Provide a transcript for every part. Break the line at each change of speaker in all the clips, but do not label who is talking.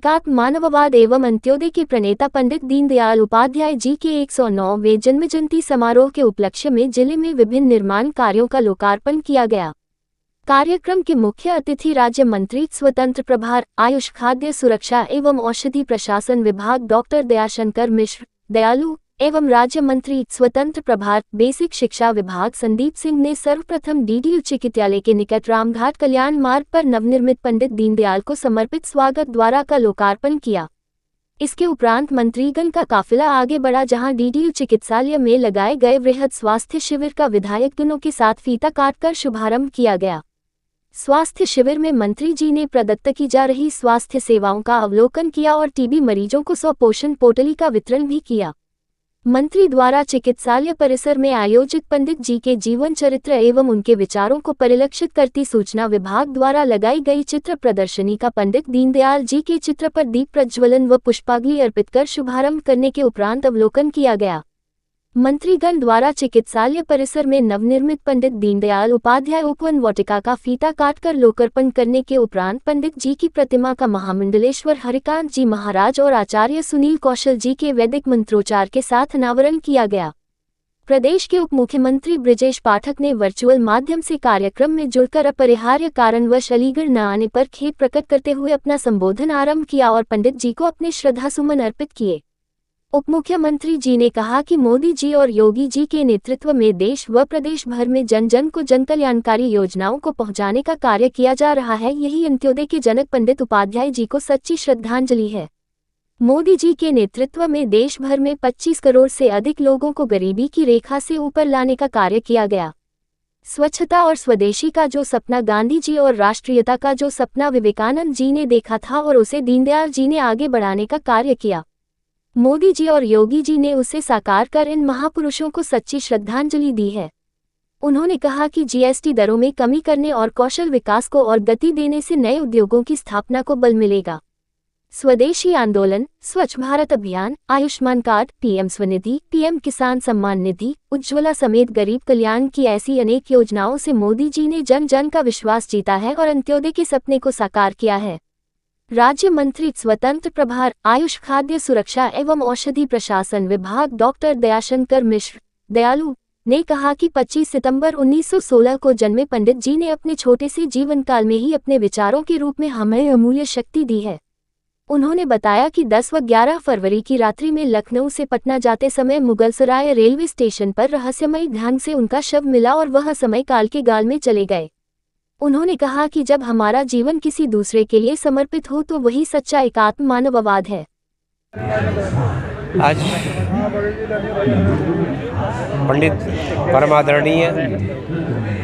एकात्म मानववाद एवं अंत्योदय के प्रणेता पंडित दीनदयाल उपाध्याय जी के 109वें जन्मजयंती समारोह के उपलक्ष्य में जिले में विभिन्न निर्माण कार्यों का लोकार्पण किया गया। कार्यक्रम के मुख्य अतिथि राज्य मंत्री स्वतंत्र प्रभार आयुष खाद्य सुरक्षा एवं औषधि प्रशासन विभाग डॉक्टर दयाशंकर मिश्र दयालु एवं राज्य मंत्री स्वतंत्र प्रभार बेसिक शिक्षा विभाग संदीप सिंह ने सर्वप्रथम डीडीयू चिकित्सालय के निकट रामघाट कल्याण मार्ग पर नवनिर्मित पंडित दीनदयाल को समर्पित स्वागत द्वारा का लोकार्पण किया। इसके उपरांत मंत्रीगण का काफिला आगे बढ़ा, जहां डीडीयू चिकित्सालय में लगाए गए वृहद स्वास्थ्य शिविर का विधायकगणों के साथ फीता काटकर शुभारंभ किया गया। स्वास्थ्य शिविर में मंत्री जी ने प्रदत्त की जा रही स्वास्थ्य सेवाओं का अवलोकन किया और टीबी मरीजों को 100 पोषण पोटली का वितरण भी किया। मंत्री द्वारा चिकित्सालय परिसर में आयोजित पंडित जी के जीवन चरित्र एवं उनके विचारों को परिलक्षित करती सूचना विभाग द्वारा लगाई गई चित्र प्रदर्शनी का पंडित दीनदयाल जी के चित्र पर दीप प्रज्वलन व पुष्पांजलि अर्पित कर शुभारंभ करने के उपरांत अवलोकन किया गया। मंत्रीगण द्वारा चिकित्सालय परिसर में नवनिर्मित पंडित दीनदयाल उपाध्याय उपवन वाटिका का फीता काटकर लोकार्पण करने के उपरांत पंडित जी की प्रतिमा का महामंडलेश्वर हरिकांत जी महाराज और आचार्य सुनील कौशल जी के वैदिक मंत्रोच्चार के साथ अनावरण किया गया। प्रदेश के उप मुख्यमंत्री बृजेश पाठक ने वर्चुअल माध्यम से कार्यक्रम में जुड़कर अपरिहार्य कारणवश अलीगढ़ न आने पर खेद प्रकट करते हुए अपना संबोधन आरंभ किया और पंडित जी को अपने श्रद्धासुमन अर्पित किए। उप मुख्यमंत्री जी ने कहा कि मोदी जी और योगी जी के नेतृत्व में देश व प्रदेश भर में जन जन को जनकल्याणकारी योजनाओं को पहुंचाने का कार्य किया जा रहा है। यही अंत्योदय के जनक पंडित उपाध्याय जी को सच्ची श्रद्धांजलि है। मोदी जी के नेतृत्व में देश भर में 25 करोड़ से अधिक लोगों को गरीबी की रेखा से ऊपर लाने का कार्य किया गया। स्वच्छता और स्वदेशी का जो सपना गांधी जी और राष्ट्रीयता का जो सपना विवेकानंद जी ने देखा था और उसे दीनदयाल जी ने आगे बढ़ाने का कार्य किया। मोदी जी और योगी जी ने उसे साकार कर इन महापुरुषों को सच्ची श्रद्धांजलि दी है। उन्होंने कहा कि जीएसटी दरों में कमी करने और कौशल विकास को और गति देने से नए उद्योगों की स्थापना को बल मिलेगा। स्वदेशी आंदोलन, स्वच्छ भारत अभियान, Ayushman card, PM Svanidhi, PM किसान सम्मान निधि, उज्ज्वला समेत गरीब कल्याण की ऐसी अनेक योजनाओं से मोदी जी ने जन जन का विश्वास जीता है और अंत्योदय के सपने को साकार किया है। राज्य मंत्री स्वतंत्र प्रभार आयुष खाद्य सुरक्षा एवं औषधि प्रशासन विभाग डॉक्टर दयाशंकर मिश्र दयालु ने कहा कि 25 सितंबर 1916 को जन्मे पंडित जी ने अपने छोटे से जीवन काल में ही अपने विचारों के रूप में हमें अमूल्य शक्ति दी है। उन्होंने बताया कि 10 व 11 फरवरी की रात्रि में लखनऊ से पटना जाते समय मुगलसराय रेलवे स्टेशन पर रहस्यमय ढंग से उनका शव मिला और वह समय काल के गाल में चले गए। उन्होंने कहा कि जब हमारा जीवन किसी दूसरे के लिए समर्पित हो तो वही सच्चा एकात्म मानववाद है।
आज पंडित परमादरणीय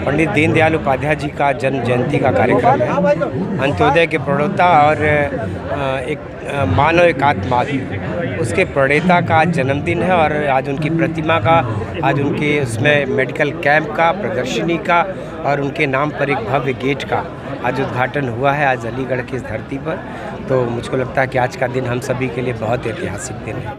पंडित दीनदयाल उपाध्याय जी का जन्म जयंती का कार्यक्रम है। अंत्योदय के प्रणेता और एक मानव एकात्मवाद उसके प्रणेता का जन्मदिन है और आज उनकी प्रतिमा का, आज उनके उसमें मेडिकल कैंप का, प्रदर्शनी का और उनके नाम पर एक भव्य गेट का आज उद्घाटन हुआ है आज अलीगढ़ की इस धरती पर। तो मुझको लगता है कि आज का दिन हम सभी के लिए बहुत ऐतिहासिक दिन है।